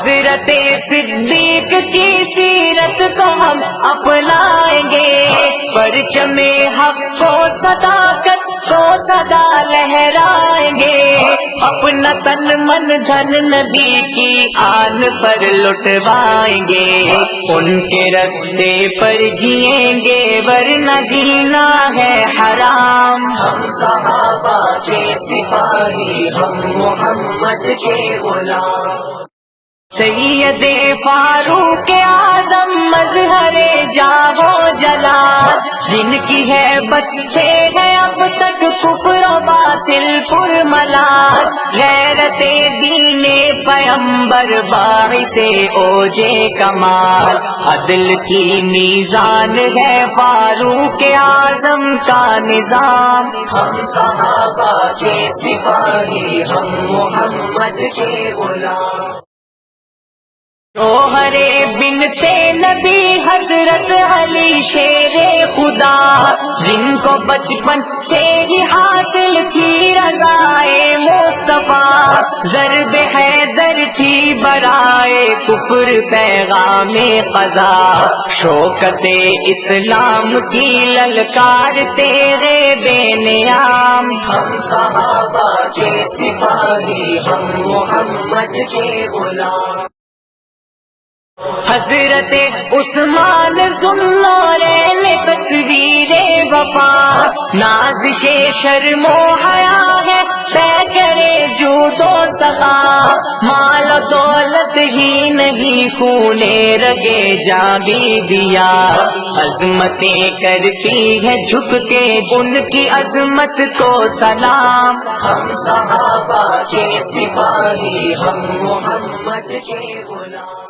حضرت صدیق کی سیرت کو ہم اپنائیں گے، پرچم حق کو صداقت کو صدا لہرائیں گے، اپنا تن من دھن نبی کی آن پر لٹوائیں گے، ان کے رستے پر جئیں گے ورنہ جینا ہے حرام۔ ہم صحابہ کے سپاہی، ہم محمد کے غلام، سید فاروق اعظم مظہر جاہ و جلال، جن کی ہے سے ہے اب تک کفر و باطل پرملال، غیرت دین پیمبر باعث اوج کمال، عدل کی میزان ہے فاروق اعظم کا نظام۔ ہم صحابہ کے سپاہی، ہم محمد کے غلام، شوہر بنت نبی حضرت علی شیر خدا، جن کو بچپن سے ہی حاصل تھی رضائے مصطفیٰ، ضرب حیدر تھی برائے کفر پیغام قضا، شوکت اسلام کی للکار تیرے بے نیام۔ ہم صحابہ کے سپاہی، ہم محمد کے غلام، حضرت عثمان ذوالنورین تصویر وفا، نازش شرم و حیا ہے طے کرے جود و سخا، مال و دولت ہی نہیں خون رگے جاں بھی دیا، عظمتیں کرتی ہے جھک کے ان کی عظمت کو سلام۔ ہم صحابہ کے سپاہی، ہم محمد کے غلام۔